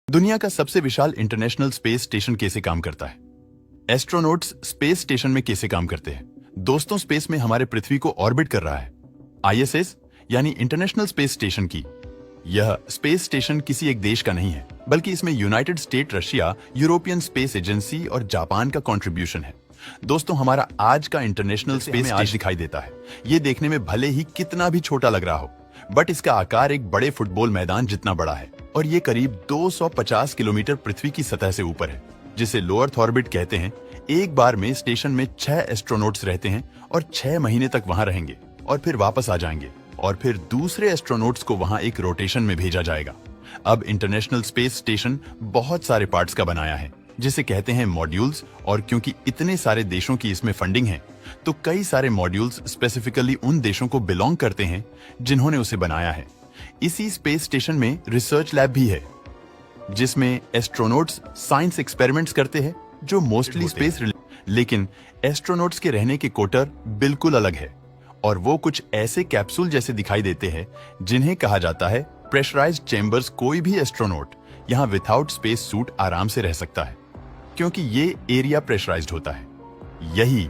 दुनिया का सबसे विशाल इंटरनेशनल स्पेस स्टेशन कैसे काम करता है? एस्ट्रोनॉट्स स्पेस स्टेशन में कैसे काम करते हैं? दोस्तों, स्पेस में हमारे पृथ्वी को ऑर्बिट कर रहा है आईएसएस यानी इंटरनेशनल स्पेस स्टेशन की। यह स्पेस स्टेशन किसी एक देश का नहीं है, बल्कि इसमें United state, Russia, European space agency और जापान का कंट्रीब्यूशन है। दोस्तों, हमारा आज का इंटरनेशनल स्पेस आज दिखाई देता है। ये देखने में भले ही कितना भी छोटा लग रहा हो, बट इसका आकार एक बड़े फुटबॉल मैदान जितना बड़ा है और ये करीब 250 किलोमीटर पृथ्वी की सतह से ऊपर है, जिसे लो अर्थ ऑर्बिट कहते हैं। एक बार में स्टेशन में 6 एस्ट्रोनॉट्स रहते हैं और 6 महीने तक वहां रहेंगे और फिर वापस आ जाएंगे और फिर दूसरे एस्ट्रोनॉट्स को वहां एक रोटेशन में भेजा जाएगा। अब इंटरनेशनल स्पेस स्टेशन बहुत सारे पार्ट्स का बनाया है, जिसे कहते हैं मॉड्यूल्स, और क्योंकि इतने सारे देशों की इसमें फंडिंग है, तो कई सारे मॉड्यूल्स स्पेसिफिकली उन देशों को बिलोंग करते हैं जिन्होंने उसे बनाया है। इसी स्पेस स्टेशन में रिसर्च लैब भी है, जिसमें एस्ट्रोनॉट्स साइंस एक्सपेरिमेंट्स करते हैं जो मोस्टली स्पेस, लेकिन एस्ट्रोनॉट्स के रहने के क्वार्टर बिल्कुल अलग है और वो कुछ ऐसे कैप्सूल जैसे दिखाई देते हैं जिन्हें कहा जाता है प्रेशराइज्ड चेंबर्स। कोई भी एस्ट्रोनॉट यहाँ विथआउट स्पेस सूट आराम से रह सकता है, क्योंकि ये एरिया प्रेशराइज्ड होता है। यही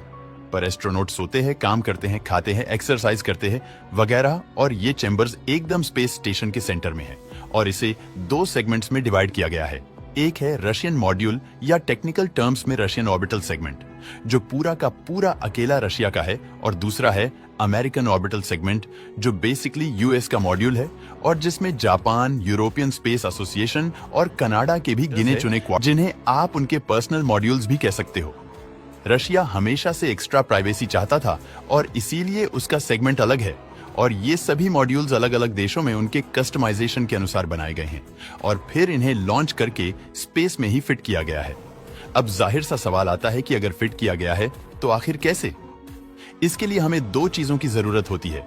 पर एस्ट्रोनॉट सोते हैं, काम करते हैं, खाते हैं, एक्सरसाइज करते हैं वगैरह, और ये चेंबर्स एकदम स्पेस स्टेशन के सेंटर में है और इसे 2 सेगमेंट्स में डिवाइड किया गया है। एक है रशियन मॉड्यूल या टेक्निकल टर्म्स में रशियन ऑर्बिटल सेगमेंट, जो पूरा का पूरा अकेला रशिया का है, और दूसरा है अमेरिकन ऑर्बिटल सेगमेंट, जो बेसिकली यूएस का मॉड्यूल है और जिसमें जापान, यूरोपियन स्पेस एसोसिएशन और कनाडा के भी गिने चुने जिन्हें आप उनके पर्सनल मॉड्यूल्स भी कह सकते हो। रशिया हमेशा से एक्स्ट्रा प्राइवेसी चाहता था और इसीलिए उसका सेगमेंट अलग है, और ये सभी मॉड्यूल्स अलग अलग देशों में उनके कस्टमाइजेशन के अनुसार बनाए गए हैं और फिर इन्हें लॉन्च करके स्पेस में ही फिट किया गया है। अब जाहिर सा सवाल आता है कि अगर फिट किया गया है तो आखिर कैसे? इसके लिए हमें 2 चीजों की जरूरत होती है।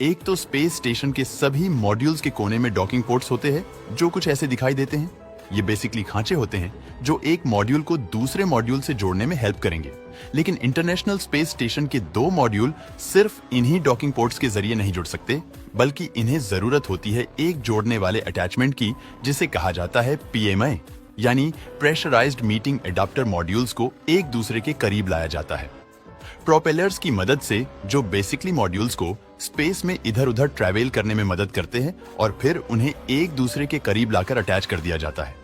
एक तो स्पेस स्टेशन के सभी मॉड्यूल्स के कोने में डॉकिंग पोर्ट्स होते हैं, जो कुछ ऐसे दिखाई देते हैं। ये बेसिकली खांचे होते हैं जो एक मॉड्यूल को दूसरे मॉड्यूल से जोड़ने में हेल्प करेंगे, लेकिन इंटरनेशनल स्पेस स्टेशन के 2 मॉड्यूल सिर्फ इन्हीं डॉकिंग पोर्ट्स के जरिए नहीं जुड़ सकते, बल्कि इन्हें जरूरत होती है एक जोड़ने वाले अटैचमेंट की, जिसे कहा जाता है पीएमआई, यानी प्रेशराइज्ड मीटिंग एडाप्टर। मॉड्यूल्स को एक दूसरे के करीब लाया जाता है प्रोपेलर्स की मदद से, जो बेसिकली मॉड्यूल्स को स्पेस में इधर उधर ट्रैवल करने में मदद करते हैं और फिर उन्हें एक दूसरे के करीब लाकर अटैच कर दिया जाता है।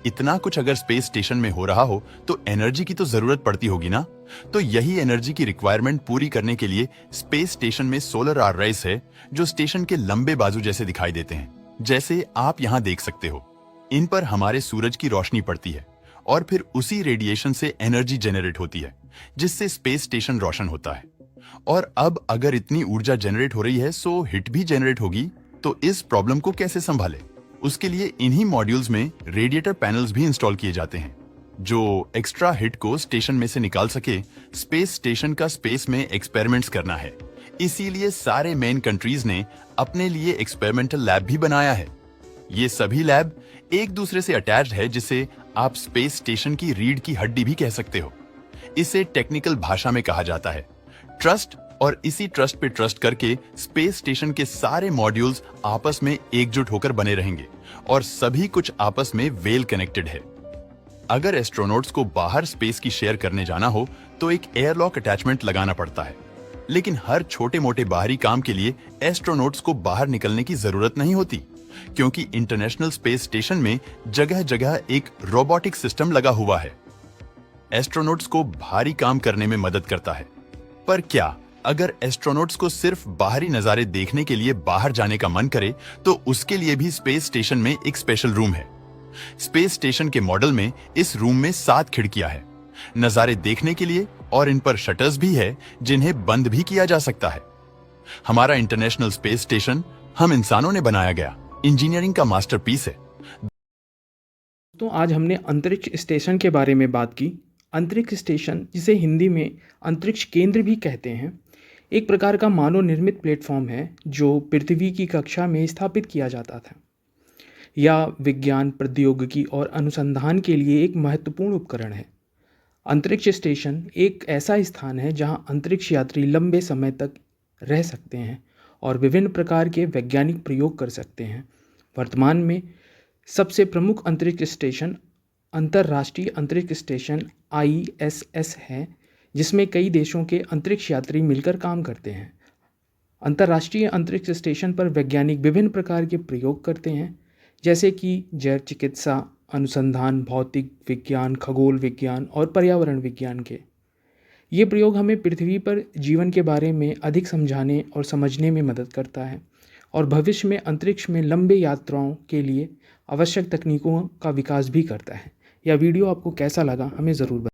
इतना कुछ अगर स्पेस स्टेशन में हो रहा हो तो एनर्जी की तो जरूरत पड़ती होगी ना। तो यही एनर्जी की रिक्वायरमेंट पूरी करने के लिए स्पेस स्टेशन में सोलर आर्राys है, जो स्टेशन के लंबे बाजू जैसे दिखाई देते हैं, जैसे आप यहाँ देख सकते हो। इन पर हमारे सूरज की रोशनी पड़ती है और फिर उसी रेडिएशन से एनर्जी जनरेट होती है, जिससे स्पेस स्टेशन रोशन होता है। और अब अगर इतनी ऊर्जा जनरेट हो रही है, सो हिट भी जनरेट होगी, तो इस प्रॉब्लम को कैसे संभाले? उसके लिए इन्हीं मॉड्यूल्स में रेडिएटर पैनल्स भी इंस्टॉल किए जाते हैं, जो एक्स्ट्रा हिट को स्टेशन में से निकाल सके। स्पेस स्टेशन का स्पेस में एक्सपेरिमेंट्स करना है, इसीलिए सारे मेन कंट्रीज ने अपने लिए एक्सपेरिमेंटल लैब भी बनाया है। ये सभी लैब एक दूसरे से अटैच्ड है, जिसे आप स्पेस स्टेशन की रीढ़ की हड्डी भी कह सकते हो। इसे टेक्निकल भाषा में कहा जाता है ट्रस्ट, और इसी ट्रस्ट पे ट्रस्ट करके स्पेस स्टेशन के सारे मॉड्यूल्स आपस में एकजुट होकर बने रहेंगे और सभी कुछ आपस में वेल कनेक्टेड है। अगर एस्ट्रोनॉट्स को बाहर स्पेस की शेयर करने जाना हो तो एक एयरलॉक अटैचमेंट लगाना पड़ता है, लेकिन हर छोटे मोटे बाहरी काम के लिए एस्ट्रोनॉट्स को बाहर निकलने की जरूरत नहीं होती, क्योंकि इंटरनेशनल स्पेस स्टेशन में जगह जगह एक रोबोटिक सिस्टम लगा हुआ है। एस्ट्रोनॉट्स को भारी काम करने में मदद करता है। पर क्या अगर एस्ट्रोनॉट्स को सिर्फ बाहरी नजारे देखने के लिए बाहर जाने का मन करे, तो उसके लिए भी स्पेस स्टेशन में एक स्पेशल रूम है। स्पेस स्टेशन के मॉडल में इस रूम में 7 खिड़कियां हैं नजारे देखने के लिए, और इन पर शटर्स भी है जिन्हें बंद भी किया जा सकता है। हमारा इंटरनेशनल स्पेस स्टेशन हम इंसानों ने बनाया गया इंजीनियरिंग का मास्टरपीस है। तो आज हमने अंतरिक्ष स्टेशन के बारे में बात की। अंतरिक्ष स्टेशन, जिसे हिंदी में अंतरिक्ष केंद्र भी कहते हैं, एक प्रकार का मानव निर्मित प्लेटफॉर्म है जो पृथ्वी की कक्षा में स्थापित किया जाता था। यह विज्ञान, प्रौद्योगिकी और अनुसंधान के लिए एक महत्वपूर्ण उपकरण है। अंतरिक्ष स्टेशन एक ऐसा स्थान है जहां अंतरिक्ष यात्री लंबे समय तक रह सकते हैं और विभिन्न प्रकार के वैज्ञानिक प्रयोग कर सकते हैं। वर्तमान में सबसे प्रमुख अंतरिक्ष स्टेशन अंतर्राष्ट्रीय अंतरिक्ष स्टेशन ISS है, जिसमें कई देशों के अंतरिक्ष यात्री मिलकर काम करते हैं। अंतर्राष्ट्रीय अंतरिक्ष स्टेशन पर वैज्ञानिक विभिन्न प्रकार के प्रयोग करते हैं, जैसे कि जैव चिकित्सा, अनुसंधान, भौतिक विज्ञान, खगोल विज्ञान और पर्यावरण विज्ञान के। ये प्रयोग हमें पृथ्वी पर जीवन के बारे में अधिक समझाने और समझने में मदद करता है और भविष्य में अंतरिक्ष में लंबे यात्राओं के लिए आवश्यक तकनीकों का विकास भी करता है। यह वीडियो आपको कैसा लगा हमें ज़रूर बताएं।